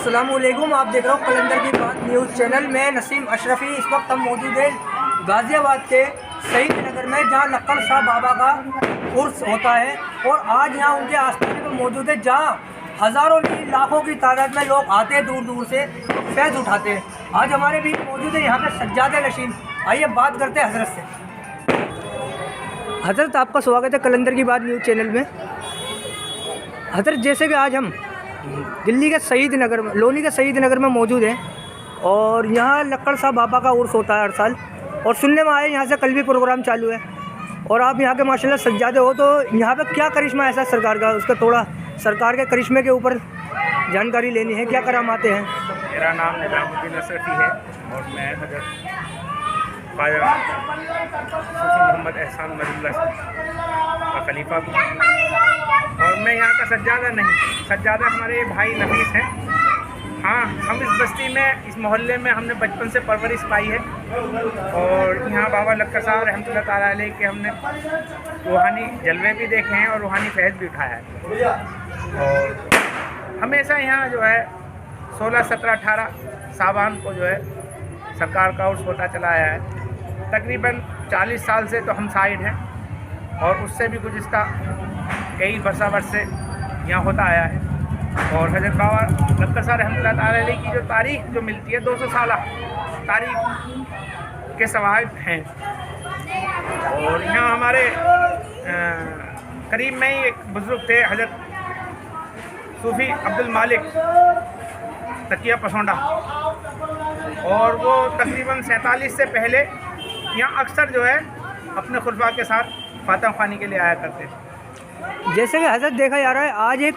अस्सलाम वालेकुम। आप देख रहे हो कलंदर की बात न्यूज़ चैनल में नसीम अशरफी। इस वक्त हम मौजूद हैं गाज़ियाबाद के शहीद नगर में, जहां लक्कड़ शाह बाबा का उर्स होता है और आज यहां उनके आस्थान पर मौजूद है, जहां हज़ारों नहीं लाखों की तादाद में लोग आते हैं, दूर दूर से फैज़ उठाते हैं। आज हमारे बीच मौजूद है यहाँ पे सज्जाद नशीन। आइए बात करते हैं हज़रत से। हज़रत, आपका स्वागत है कलंदर की बात न्यूज़ चैनल में। हज़रत, जैसे कि आज हम दिल्ली के शहीद नगर में, लोनी के शहीद नगर में मौजूद हैं और यहाँ लक्कड़ शाह बाबा का उर्स होता है हर साल, और सुनने में आए यहाँ से कल भी प्रोग्राम चालू है और आप यहाँ के माशाल्लाह सज्जादे हो, तो यहाँ पे क्या करिश्मा है ऐसा सरकार का, उसका थोड़ा सरकार के करिश्मे के ऊपर जानकारी लेनी है। क्या करामाते हैं? मेरा नाम निज़ामुद्दीन अशरफी है और मैं हज़रत ख्वाजा सूफी मोहम्मद एहसान मदुल्लाह का खलीफा हूँ और मैं यहाँ का सज्जादा नहीं, सज्जादा हमारे भाई नफीस हैं। हाँ, हम इस बस्ती में, इस मोहल्ले में हमने बचपन से परवरिश पाई है और यहाँ बाबा लक्कड़ साहब रहमतुल्लाह ताला अलैह के हमने रूहानी जलवे भी देखे हैं और रूहानी फैज़ भी उठाया है। और हमेशा यहाँ जो है 16, 17, 18 सावन को जो है सरकार का उर्स होता चला आया है। तकरीबन 40 साल से तो हम साइड हैं और उससे भी गुज़िश्ता कई वर्ष से यहाँ होता आया है। और हज़रत बाबा लक्कड़ साहब रहमतुल्लाह ताला अलैह की जो तारीख़ जो मिलती है, 200 साल तारीख़ के सवाहिब हैं। और यहाँ हमारे करीब में ही एक बुज़ुर्ग थे, हज़रत सूफ़ी अब्दुल मालिक तकिया पसौंडा, और वो तकरीबन 47 से पहले यहाँ अक्सर जो है अपने खुलफा के साथ फातह ख़्वानी के लिए आया करते थे। जैसे कि हज़रत देखा जा रहा है, आज एक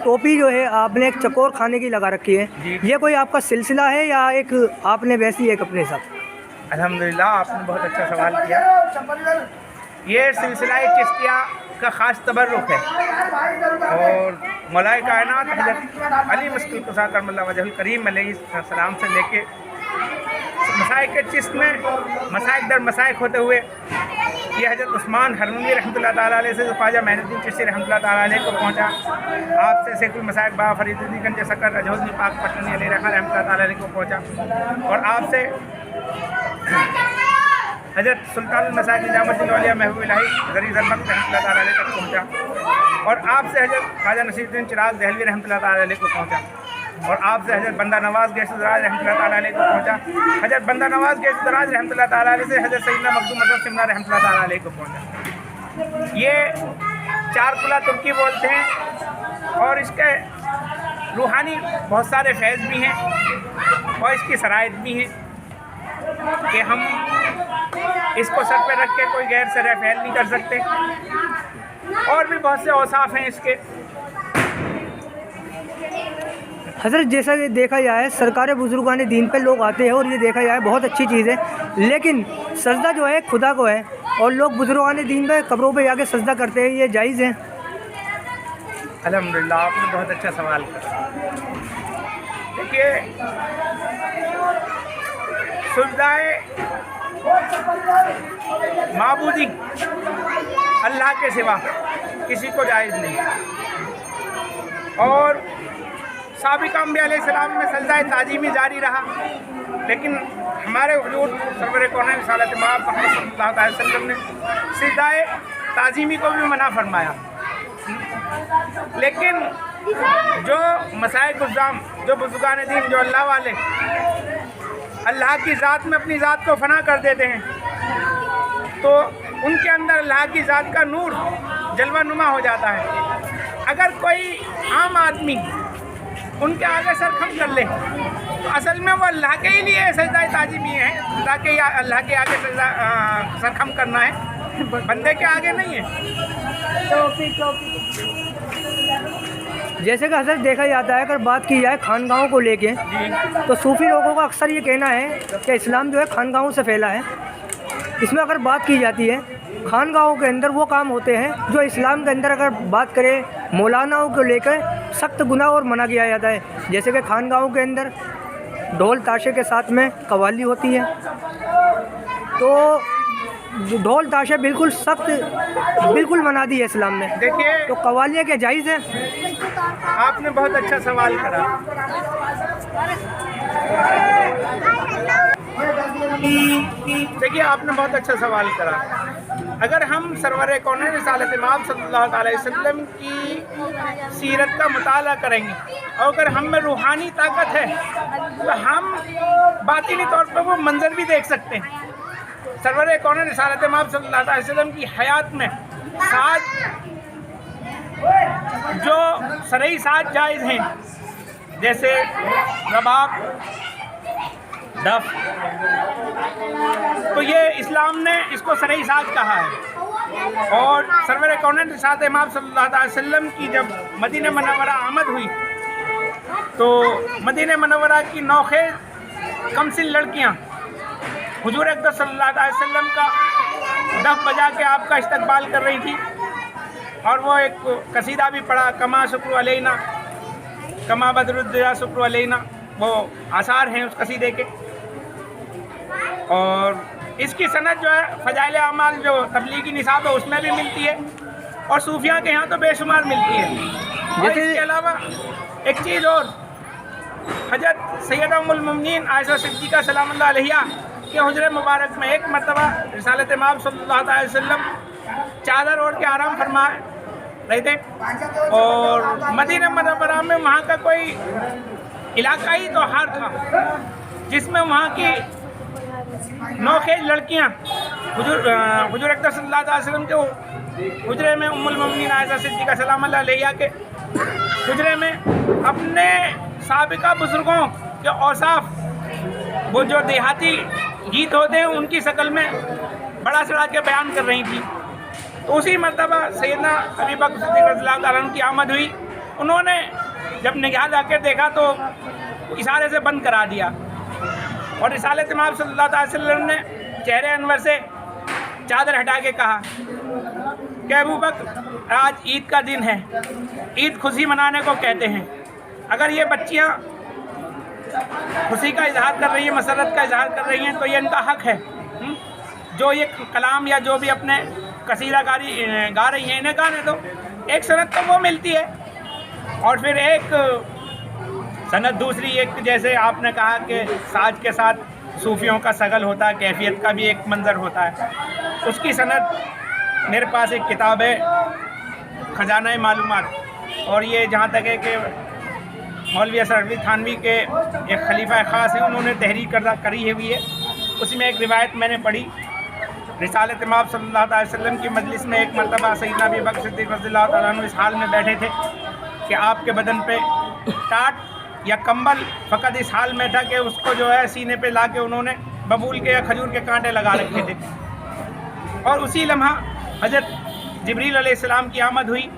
टोपी जो है आपने एक चकोर खाने की लगा रखी है, ये कोई आपका सिलसिला है या एक आपने वैसी एक अपने साथ? अल्हम्दुलिल्लाह, आपने बहुत अच्छा सवाल किया। ये सिलसिला चिश्तिया का ख़ास तबर्रुक है और मौलाए कायनात हज़रत अली मस्किल कुसा करमल्लाह वजहुल करीम अलैहिस्सलाम से लेके मसाइक के चिश्त में मसाइक दर मसाइक होते हुए ये हज़रत उस्मान हरमनी रहमतुल्लाह ताला अलैह से ख्वाजा मैनुद्दीन चिश्ती रहमतुल्लाह ताला अलैह को पहुँचा। आपसे शेखुल मसाइक बाबा फरीदुद्दीन गंज सकर रजौज़नी पाक पटनी अली रखा रहमतुल्लाह ताला अलैह को पहुँचा और आपसे हज़रत सुल्तानुल मसाइक निज़ामुद्दीन औलिया महबूब इलाही ज़री ज़रमत रहमतुल्लाह ताला अलैह तक पहुँचा और आपसे हज़रत ख्वाजा नसीरुद्दीन चिराग दहलवी रहमतुल्लाह ताला अलैह को पहुँचा और आपसे हज़रत बंदा नवाज़ गैसुद्दराज रहमतुल्लाह ताला अलैह को पहुँचा। हज़रत बंदा नवाज़ गैसुद्दराज रहमतुल्लाह ताला अलैह से हज़रत सैयदना मखदूम अशरफ सिमना रहमतुल्लाह ताला अलैह को पहुँचा। ये 4 कुला तुर्की बोलते हैं और इसके रूहानी बहुत सारे फैज़ भी हैं और इसकी शराइत भी हैं कि हम इसको सर पे रख के कोई गैर सर फैल नहीं कर सकते, और भी बहुत से औसाफ हैं इसके। हज़रत, जैसा कि देखा जाए सरकार बुजुर्गान दीन पे लोग आते हैं और ये देखा जाए बहुत अच्छी चीज़ है, लेकिन सजदा जो है खुदा को है और लोग बुजुर्गान दीन पे कब्रों पे जाके सजदा करते हैं, ये जायज़ है? अल्हम्दुलिल्लाह, आपने बहुत अच्छा सवाल करा। देखिए, सुजदाए माबूदी अल्लाह के सिवा किसी को जायज़ नहीं, और साबिक़ अंबिया अलैहिस्सलाम में सजदाए ताज़ीमी जारी रहा, लेकिन हमारे हुजूर सरवर कौनैन रिसालत मआब मुहम्मद सल्लल्लाहु अलैहि वसल्लम ने सजदाए ताज़ीमी को भी मना फरमाया। लेकिन जो मसाइक गुज़ाम, जो बुज़ुर्गान दीन, जो अल्लाह वाले अल्लाह की ज़ात में अपनी ज़ात को फ़ना कर देते हैं, तो उनके अंदर अल्लाह की ज़ात का नूर जलवा नुमा हो जाता है। अगर कोई आम आदमी उनके आगे सर खम कर ले तो असल में वो अल्लाह के ही लिए सजदा ताज़ीमी है, अल्लाह के आगे सर खम करना है, बंदे के आगे नहीं है। जैसे कि हज़रत देखा जाता है, अगर बात की जाए खानगाहों को लेके, तो सूफ़ी लोगों का अक्सर ये कहना है कि इस्लाम जो है खानगाहों से फैला है। इसमें अगर बात की जाती है, खानगाहों के अंदर वो काम होते हैं जो इस्लाम के अंदर अगर बात करें मौलानाओं को लेकर सख्त गुनाह और मना किया जाता है। जैसे कि खानगाहों के अंदर ढोल ताशे के साथ में कव्वाली होती है, तो ढोल ताशे बिल्कुल सख्त बिल्कुल मना दी है इस्लाम में। देखिए, तो कव्वालियाँ क्या जायज़ है? आपने बहुत अच्छा सवाल करा। دیکھیے آپ نے بہت اچھا سوال کرا. اگر ہم سرور کونین رسالت مآب صلی اللہ علیہ وسلم کی سیرت کا مطالعہ کریں گے اور اگر ہم میں روحانی طاقت ہے تو ہم باطنی طور پر وہ منظر بھی دیکھ سکتے ہیں. سرور کونین رسالت مآب صلی اللہ علیہ وسلم کی حیات میں ساز جو شرعی ساز جائز ہیں جیسے رباب، دف، تو یہ اسلام نے اس کو شرعی ساز کہا ہے. اور سرور کونین رسالت مآب صلی اللہ علیہ وسلم کی جب مدینہ منورہ آمد ہوئی تو مدینہ منورہ کی نوخیز کمسن لڑکیاں حضور اقدس صلی اللہ علیہ وسلم کا دف بجا کے آپ کا استقبال کر رہی تھی. اور وہ ایک قصیدہ بھی پڑھا، کما شکر علینا کما بدر الدجا شکر علینا، وہ آثار ہیں اس قصیدے کے. اور اس کی سند جو ہے فضائل اعمال جو تبلیغی نصاب ہے اس میں بھی ملتی ہے اور صوفیاء کے ہاں تو بے شمار ملتی ہے. اور اس کے علاوہ ایک چیز اور، حضرت سیدہ ام المؤمنین عائشہ صدیقہ سلام اللہ علیہا کے حجرے مبارک میں ایک مرتبہ رسالت مآب صلی اللہ علیہ وسلم چادر اوڑھ کے آرام فرما رہے تھے اور مدینہ منورہ میں وہاں کا کوئی علاقائی تہوار تھا جس میں وہاں کی نوخیز لڑکیاں حضور اقدس صلی اللہ علیہ وسلم کے حجرے میں ام المؤمنین عائشہ صدیقہ سلام اللہ علیہا کے حجرے میں اپنے سابقہ بزرگوں کے اوصاف، وہ جو دیہاتی گیت ہوتے ہیں ان کی شکل میں بڑا چڑھا کے بیان کر رہی تھی. تو اسی مرتبہ سیدنا ابی بکر صدیق رضی اللہ تعالیٰ عنہ کی آمد ہوئی. انہوں نے جب نگاہ جا کے دیکھا تو اشارے سے بند کرا دیا اور رسالت مآب صلی اللہ علیہ وسلم نے چہرے انور سے چادر ہٹا کے کہا کہ ابو بکر آج عید کا دن ہے، عید خوشی منانے کو کہتے ہیں. اگر یہ بچیاں خوشی کا اظہار کر رہی ہیں، مسرت کا اظہار کر رہی ہیں تو یہ ان کا حق ہے. جو یہ کلام یا جو بھی اپنے قصیدہ گا رہی ہیں انہیں گانے دو. ایک سند تو وہ ملتی ہے اور پھر ایک سند دوسری، ایک جیسے آپ نے کہا کہ ساز کے ساتھ صوفیوں کا شغل ہوتا ہے، کیفیت کا بھی ایک منظر ہوتا ہے. اس کی سند میرے پاس ایک کتاب ہے خزانہ معلومات، اور یہ جہاں تک ہے کہ مولوی اسرار علی تھانوی کے ایک خلیفہ خاص ہیں، انہوں نے تحریر کری ہوئی ہے. اس میں ایک روایت میں نے پڑھی، رسالت مآب صلی اللہ علیہ وسلم کی مجلس میں ایک مرتبہ سیدنا ابی بکر صدیق رضی اللہ تعالیٰ عنہ اس حال میں بیٹھے تھے کہ آپ کے بدن پہ ٹاٹ یا کمبل فقط اس حال میں تھا کہ اس کو جو ہے سینے پہ لا کے انہوں نے ببول کے یا کھجور کے کانٹے لگا رکھے تھے. اور اسی لمحہ حضرت جبریل علیہ السلام کی آمد ہوئی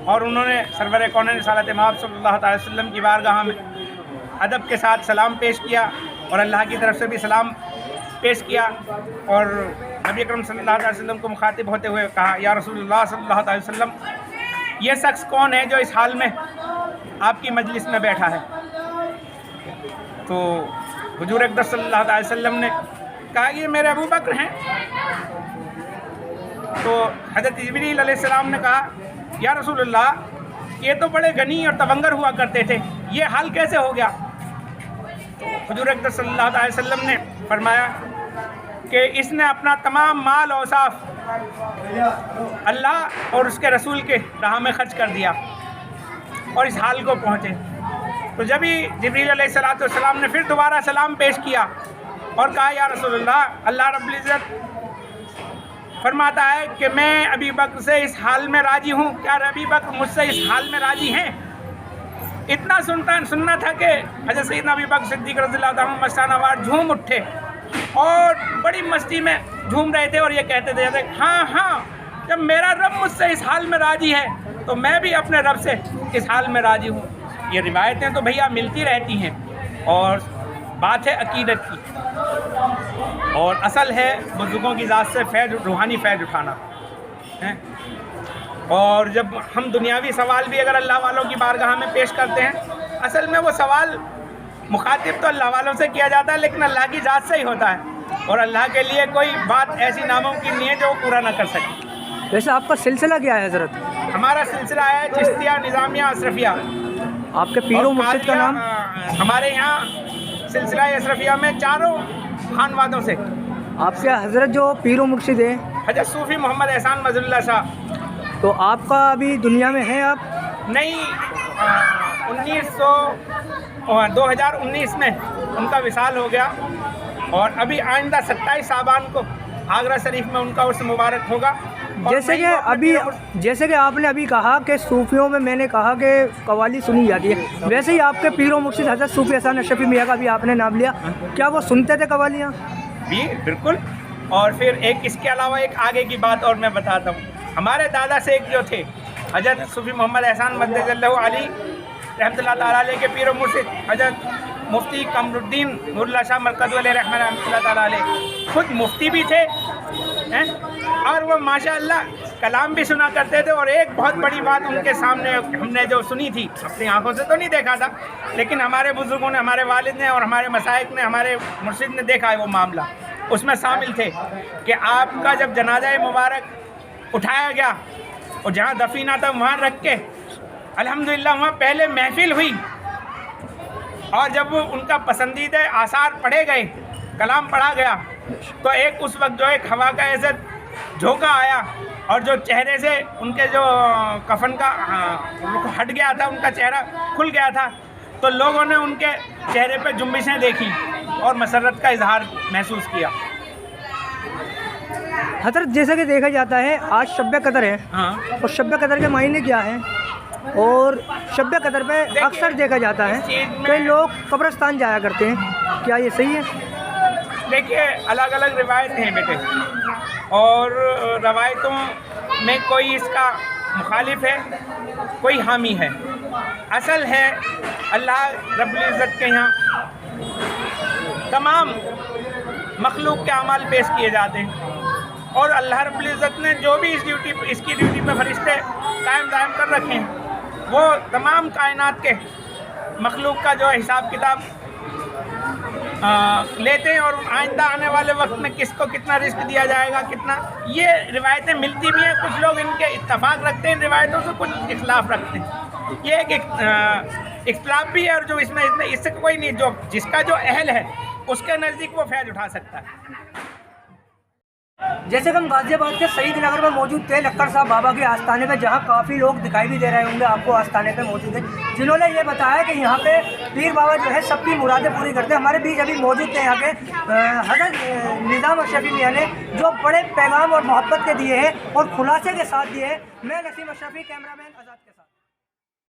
اور انہوں نے سرور کونین رسالت مآب صلی اللہ علیہ وسلم کی بارگاہ میں ادب کے ساتھ سلام پیش کیا اور اللہ کی طرف سے بھی سلام پیش کیا اور نبی اکرم صلی اللہ علیہ وسلم کو مخاطب ہوتے ہوئے کہا، یا رسول اللہ صلی اللہ علیہ وسلم، یہ شخص کون ہے جو اس حال میں آپ کی مجلس میں بیٹھا ہے؟ تو حضور اقدس صلی اللہ علیہ وسلم نے کہا یہ میرے ابو بکر ہیں. تو حضرت جبریل علیہ السلام نے کہا، یا رسول اللہ یہ تو بڑے غنی اور تبنگر ہوا کرتے تھے، یہ حال کیسے ہو گیا؟ تو حضور اقدس صلی اللہ علیہ وسلم نے فرمایا کہ اس نے اپنا تمام مال و اوصاف اللہ اور اس کے رسول کے راہ میں خرچ کر دیا اور اس حال کو پہنچے. تو جب ہی جبریل علیہ السلام نے پھر دوبارہ سلام پیش کیا اور کہا، یا رسول اللہ، اللہ رب العزت فرماتا ہے کہ میں ابی بکر سے اس حال میں راضی ہوں، کیا ابی بکر مجھ سے اس حال میں راضی ہیں؟ اتنا سننا تھا کہ حضرت سیدنا ابی بکر صدیق رضی اللہ عنہ مستانہ وار جھوم اٹھے اور بڑی مستی میں جھوم رہے تھے اور یہ کہتے تھے ہاں جب میرا رب مجھ سے اس حال میں راضی ہے تو میں بھی اپنے رب سے اس حال میں راضی ہوں. یہ روایتیں تو بھیا ملتی رہتی ہیں اور بات ہے عقیدت کی اور اصل ہے بزرگوں کی ذات سے روحانی فیض اٹھانا. اور جب ہم دنیاوی سوال بھی اگر اللہ والوں کی بارگاہ میں پیش کرتے ہیں، اصل میں وہ سوال مخاطب تو اللہ والوں سے کیا جاتا ہے لیکن اللہ کی ذات سے ہی ہوتا ہے اور اللہ کے لیے کوئی بات ایسی ناممکن نہیں ہے جو وہ پورا نہ کر سکے. ویسے آپ کا سلسلہ کیا ہے حضرت؟ ہمارا سلسلہ ہے چشتیہ نظامیہ اشرفیہ. آپ کے پیر و مرشد کا نام؟ हमारे यहाँ सिलसिला अशरफिया में चारों खानवादों से आपके हज़रत जो पीर व मुर्शिद है, हजरत सूफ़ी मोहम्मद एहसान मजरुल्लाह साहब, तो आपका अभी दुनिया में है आप? नहीं, 2019 में उनका विसाल हो गया और अभी आइंदा 27 साबान को आगरा शरीफ में उनका उर्स मुबारक होगा। और जैसे कि मैं अभी जैसे कि आपने अभी कहा कि सूफियों में मैंने कहा कि कव्वाली सुनी जाती है, वैसे ही आपके पीर व मुर्शिद हज़रत सूफ़ी एहसान अशरफी मियाँ का भी आपने नाम लिया, क्या वो सुनते थे कव्वालियाँ? भी बिल्कुल। और फिर एक इसके अलावा एक आगे की बात और मैं बताता हूँ। हमारे दादा से एक जो थे हजरत सूफ़ी मोहम्मद एहसान मद्दजल्लहु अली रहमतुल्लाह ताला अलैह के पीर व मुर्शिद हजरत मुफ्ती कमरुद्दीन नूरुल्लाह शाह मरकज़ रहमतुल्लाह ताला अलैह खुद मुफ्ती भी थे हैं, और वो माशाअल्लाह कलाम भी सुना करते थे। और एक बहुत बड़ी बात उनके सामने हमने जो सुनी थी, अपनी आंखों से तो नहीं देखा था, लेकिन हमारे बुज़ुर्गों ने, हमारे वालिद ने और हमारे मसाइक ने, हमारे मुर्शिद ने देखा है वो मामला। उसमें शामिल थे कि आपका जब जनाजा मुबारक उठाया गया और जहाँ दफीना था वहाँ रख के अल्हम्दुलिल्लाह वहाँ पहले महफिल हुई, और जब वो उनका पसंदीदा आसार पढ़े गए, कलाम पढ़ा गया, तो एक उस वक्त जो एक हवा का ऐसा झोंका आया और जो चेहरे से उनके जो कफन का हट गया था, उनका चेहरा खुल गया था, तो लोगों ने उनके चेहरे पे जुम्बिशें देखी और मसरत का इजहार महसूस किया। हज़रत जैसा कि देखा जाता है आज शब कदर है, हाँ, और शब कदर के मायने क्या है, और शब कदर पे अक्सर देखा जाता है कई लोग कब्रिस्तान जाया करते हैं, क्या ये सही है? देखिए, अलग अलग रिवायतें हैं बेटे, और रवायतों में कोई इसका मुखालिफ है, कोई हामी है। असल है अल्लाह रब्बुल इज़्ज़त के यहाँ तमाम मखलूक के अमाल पेश किए जाते हैं, और अल्लाह रब्बुल इज़्ज़त ने जो भी इसकी ड्यूटी पे फरिश्ते कायम दायम कर रखे हैं, वो तमाम कायनात के मखलूक का जो हिसाब किताब लेते हैं, और आइंदा आने वाले वक्त में किसको कितना रिस्क दिया जाएगा, कितना, ये रिवायतें मिलती भी हैं। कुछ लोग इनके इत्तफाक रखते हैं रिवायतों से, कुछ इख्लाफ रखते हैं। ये एक इख्तिलाफ भी है, और जो इसमें इससे कोई नहीं, जो जिसका जो अहल है उसके नज़दीक वो फैज़ उठा सकता है। जैसे कि हम गाज़ियाबाद के शहीद नगर में मौजूद थे, लक्कड़ साहब बाबा के आस्थाने पे, जहाँ काफ़ी लोग दिखाई भी दे रहे होंगे आपको आस्थाने पे मौजूद है, जिन्होंने ये बताया कि यहाँ पे पीर बाबा जो है सबकी मुरादें पूरी करते हैं। हमारे बीच अभी मौजूद थे यहाँ के हज़रत निज़ाम अशरफी मियाँ ने, जो बड़े पैगाम और मोहब्बत के दिए हैं और खुलासे के साथ दिए हैं। मैं नसीम अशरफी, कैमरामैन आज़ाद के साथ।